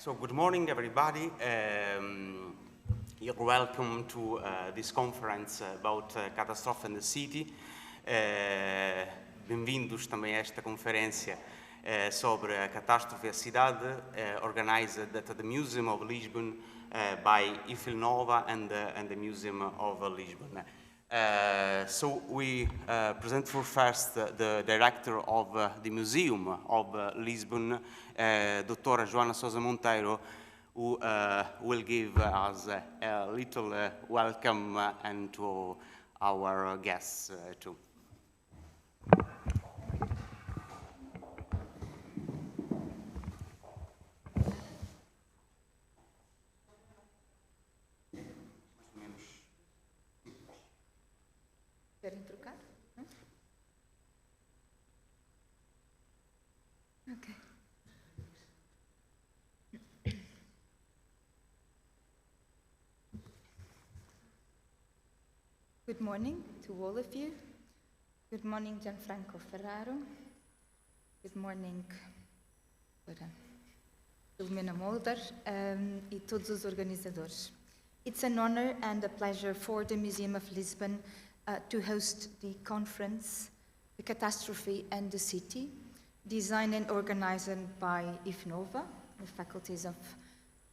So good morning, everybody. You're welcome to this conference about Catastrophe in the City. Bem-vindos também a esta conferência sobre a catástrofe e a cidade, organized at the Museum of Lisbon by Filomena and the Museum of Lisbon. So we present for first the director of the Museum of Lisbon, Dr. Joana Sousa Monteiro, who will give us a little welcome and to our guests too. Querem trocar? Okay. Good morning to all of you. Good morning, Gianfranco Ferraro. Good morning, Filomena Molder e todos os organizadores. It's an honor and a pleasure for the Museum of Lisbon to host the conference, The Catastrophe and the City, designed and organized by IFNOVA, the Faculties of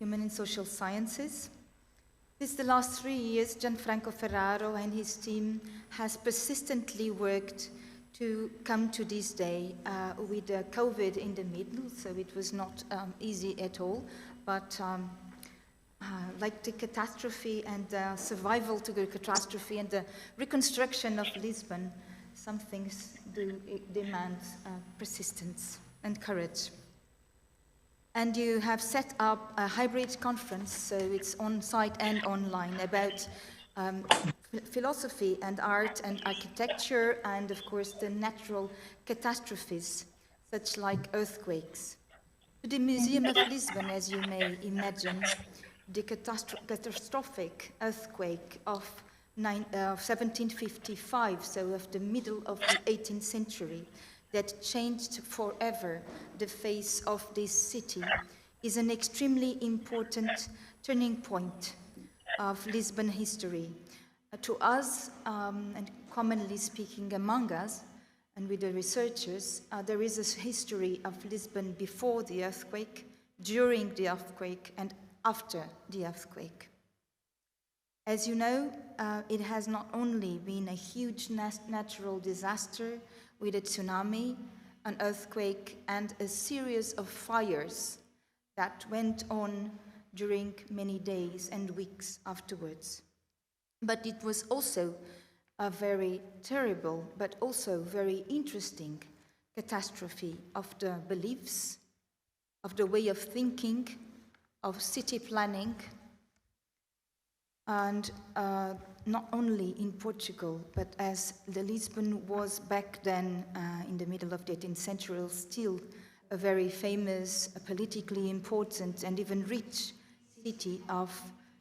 Human and Social Sciences. Since the last 3 years, Gianfranco Ferraro and his team has persistently worked to come to this day with COVID in the middle, so it was not easy at all, but like the catastrophe and survival to the catastrophe and the reconstruction of Lisbon, some things do demand persistence and courage. And you have set up a hybrid conference, so it's on-site and online, about philosophy and art and architecture and, of course, the natural catastrophes, such like earthquakes. To the Museum of Lisbon, as you may imagine, the catastrophic earthquake of 1755, so of the middle of the 18th century, that changed forever the face of this city, is an extremely important turning point of Lisbon history. To us, and commonly speaking among us, and with the researchers, there is a history of Lisbon before the earthquake, during the earthquake, and after the earthquake. As you know, it has not only been a huge natural disaster with a tsunami, an earthquake, and a series of fires that went on during many days and weeks afterwards. But it was also a very terrible, but also very interesting catastrophe of the beliefs, of the way of thinking, of city planning, and not only in Portugal, but as the Lisbon was back then in the middle of the 18th century, still a very famous, politically important, and even rich city of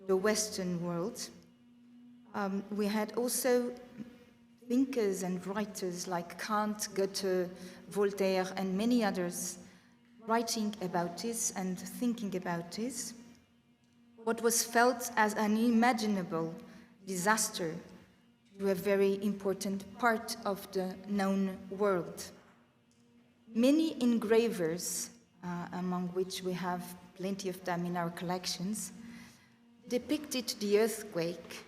the Western world. We had also thinkers and writers like Kant, Goethe, Voltaire, and many others writing about this and thinking about this. What was felt as an unimaginable disaster to a very important part of the known world. Many engravers, among which we have plenty of them in our collections, depicted the earthquake,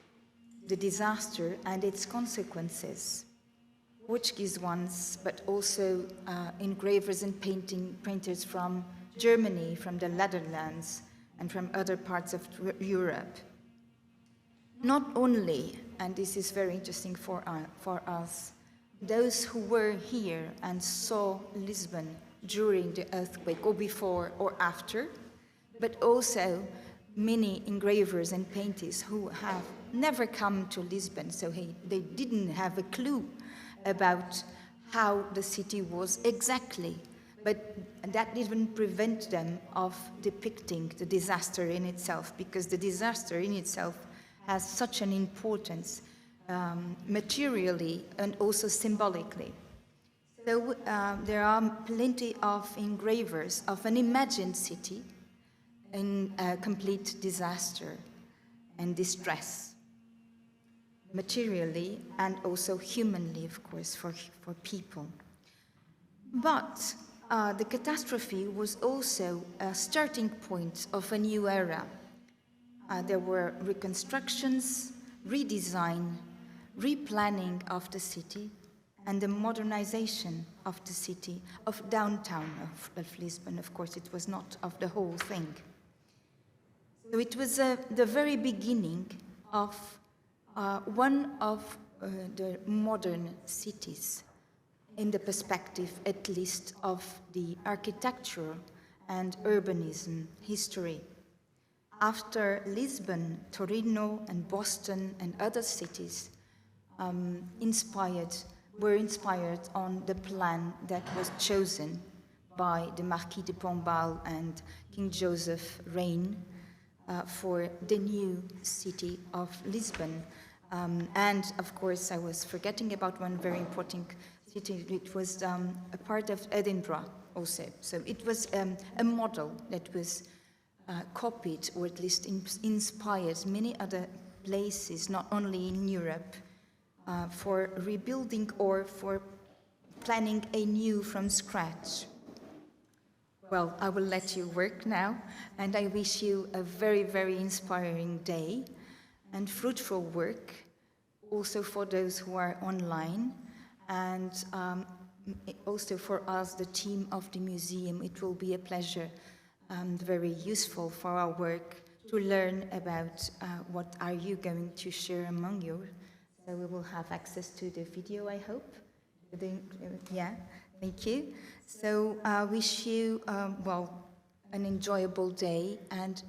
the disaster, and its consequences. Portuguese ones, but also engravers and painters from Germany, from the Netherlands, and from other parts of Europe. Not only, and this is very interesting for us, those who were here and saw Lisbon during the earthquake, or before or after, but also many engravers and painters who have never come to Lisbon, so they didn't have a clue about how the city was exactly, but that didn't prevent them of depicting the disaster in itself, because the disaster in itself has such an importance materially and also symbolically. So there are plenty of engravers of an imagined city, in a complete disaster and distress, materially and also humanly, of course, for people. But the catastrophe was also a starting point of a new era. There were reconstructions, redesign, replanning of the city, and the modernization of the city, of downtown of Lisbon. Of course, it was not of the whole thing. So it was the very beginning of one of the modern cities, in the perspective, at least, of the architecture and urbanism history. After Lisbon, Torino, and Boston, and other cities were inspired on the plan that was chosen by the Marquis de Pombal and King Joseph reign for the new city of Lisbon. And of course, I was forgetting about one very important city. It was a part of Edinburgh also. So it was a model that was copied, or at least inspired many other places, not only in Europe, for rebuilding or for planning anew from scratch. Well, I will let you work now, and I wish you a very, very inspiring day and fruitful work, also for those who are online, and also for us, the team of the museum. It will be a pleasure and very useful for our work to learn about what are you going to share among you. So we will have access to the video, I hope. Yeah, thank you. So I wish you, well, an enjoyable day, and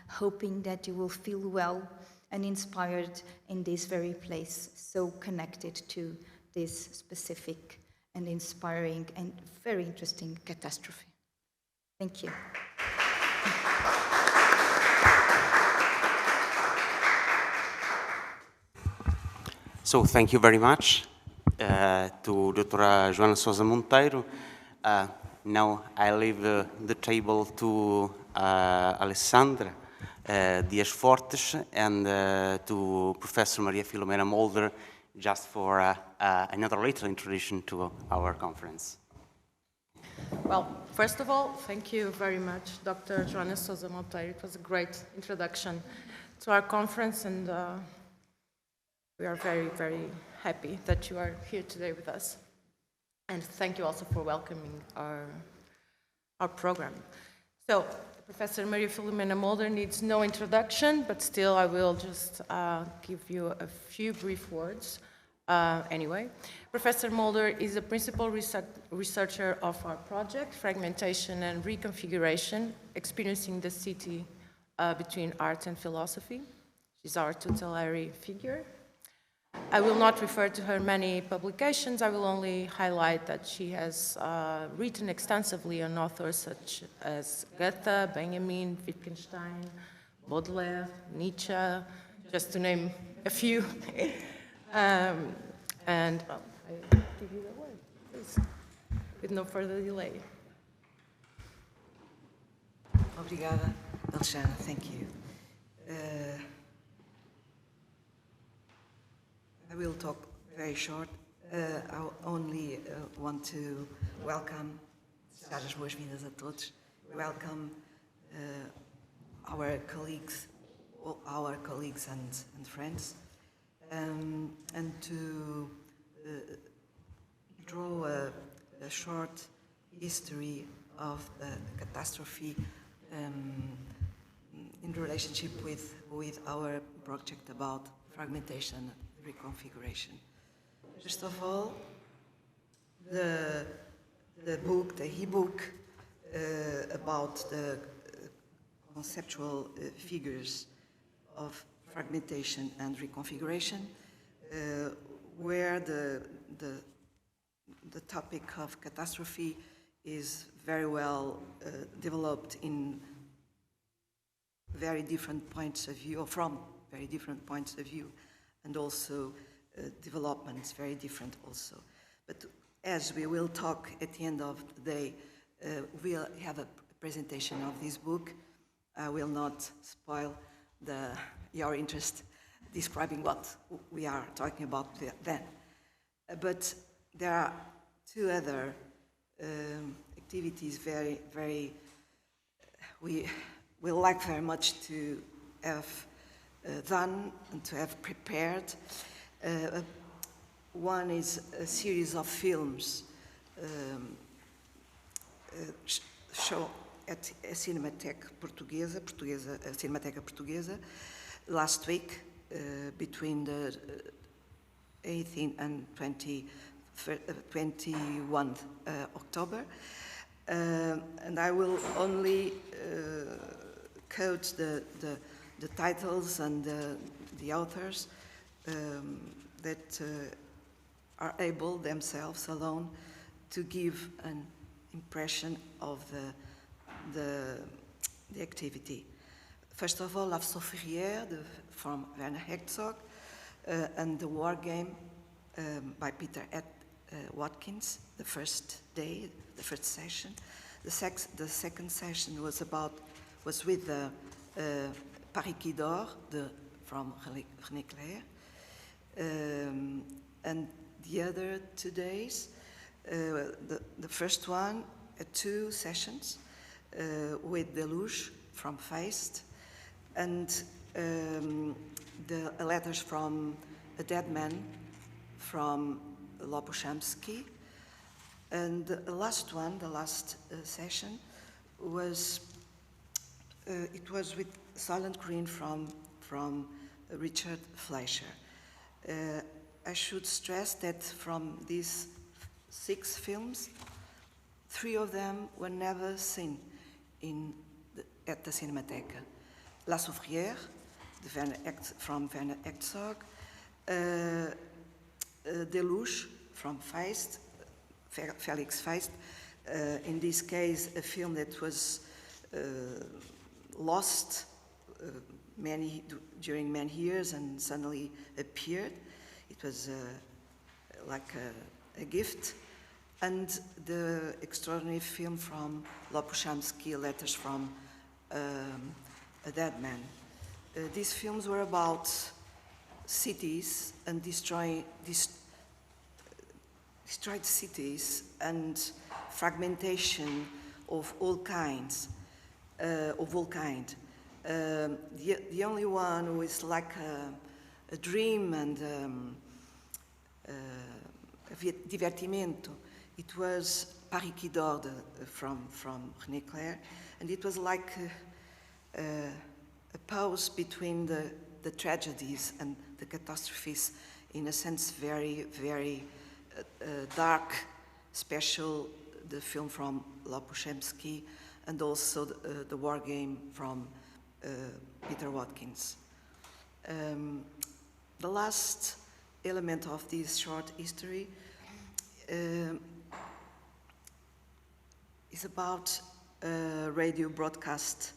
hoping that you will feel well and inspired in this very place, so connected to this specific and inspiring and very interesting catastrophe. Thank you. So thank you very much to Dr. Joana Sousa Monteiro. Now I leave the table to Alessandra Dias Fortes and to Professor Maria Filomena Molder, just for another little introduction to our conference. Well, first of all, thank you very much, Dr. Joana Sousa Monteiro. It was a great introduction to our conference, and we are very, very happy that you are here today with us. And thank you also for welcoming our program. So, Professor Maria Filomena Molder needs no introduction, but still I will just give you a few brief words. Anyway, Professor Mulder is a principal researcher of our project, Fragmentation and Reconfiguration, experiencing the city between art and philosophy. She's our tutelary figure. I will not refer to her many publications. I will only highlight that she has written extensively on authors such as Goethe, Benjamin, Wittgenstein, Baudelaire, Nietzsche, just to name a few. And I give you the word, please, with no further delay. Obrigada, Alexandra. Thank you. I will talk very short. I only want to welcome, dar as boas-vindas a todos, welcome our colleagues and friends, and to draw a short history of the catastrophe in relationship with our project about fragmentation and reconfiguration. First of all, the e-book about the conceptual figures of fragmentation and reconfiguration, where the topic of catastrophe is very well developed in very different points of view, or from very different points of view, and also developments very different also. But as we will talk at the end of the day, we'll have a presentation of this book. I will not spoil your interest describing what we are talking about then. But there are two other activities we like very much to have done and to have prepared. One is a series of films show at a Cinemateca Portuguesa, Cinemateca Portuguesa, last week, between the 18th and 21 October. And I will only quote the titles and the authors that are able themselves alone to give an impression of the activity. First of all, La Saufrière from Werner Herzog, and The War Game by Peter Watkins, the first day, the first session. The second session was with Paris qui dort from René Clair. And the other 2 days, the first one, 2 sessions with Deluge from Feist, and the letters from a dead man from Lopushamsky. And the last one, the last session, was with Silent Green from Richard Fleischer. I should stress that from these 6 films, 3 of them were never seen at the Cinemateca. La Saufrière, from Werner Herzog, Deluge from Feist, Felix Feist, in this case a film that was lost during many years and suddenly appeared. It was like a gift. And the extraordinary film from Lopushamsky, Letters from a Dead Man. These films were about cities and destroyed cities and fragmentation of all kinds, The only one who is like a dream and divertimento, it was Paris qui dort from René Clair, and it was like a pause between the tragedies and the catastrophes, in a sense very, very dark, special, the film from Lopushamsky, and also the War Game from Peter Watkins. The last element of this short history is about a radio broadcast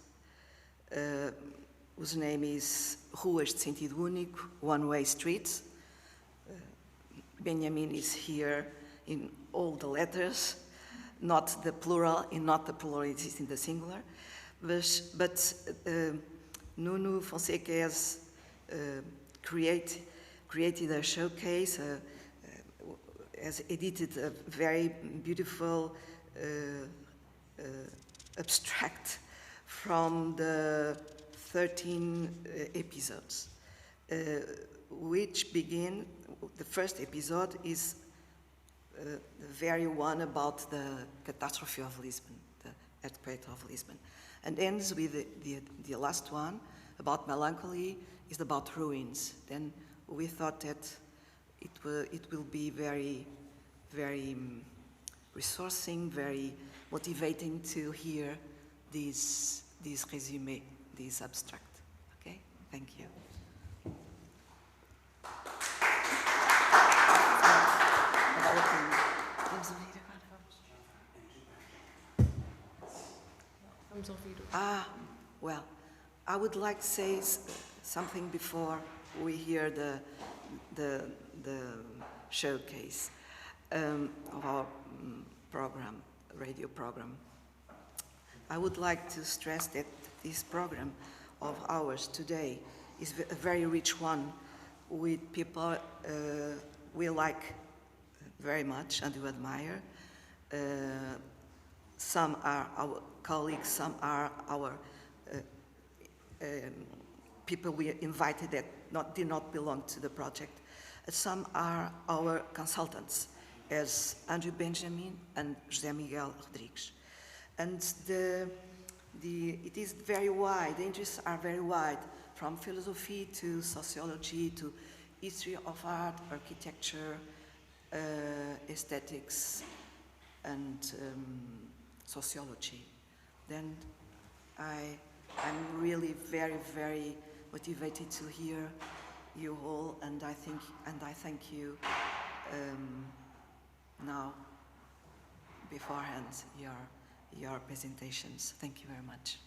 whose name is Ruas de Sentido Único, One-Way Streets. Benjamin is here in all the letters, not the plural, it is in the singular. But Nuno Fonseca has created a showcase, has edited a very beautiful abstract from the 13 episodes, which begin, the first episode is the very one about the Catastrophe of Lisbon, the earthquake of Lisbon, and ends with the last one about melancholy, is about ruins. Then we thought that it will be very, very resourcing, very motivating to hear this resume, this abstract. Okay, thank you. Well, I would like to say something before we hear the showcase of our program, radio program. I would like to stress that this program of ours today is a very rich one with people we like very much and we admire. Some are our colleagues, some are our people we invited that did not belong to the project. Some are our consultants, as Andrew Benjamin and José Miguel Rodrigues. And it is very wide, the interests are very wide, from philosophy to sociology to history of art, architecture, aesthetics, and sociology. Then I'm really very, very motivated to hear you all, and I thank you now beforehand your presentations. Thank you very much.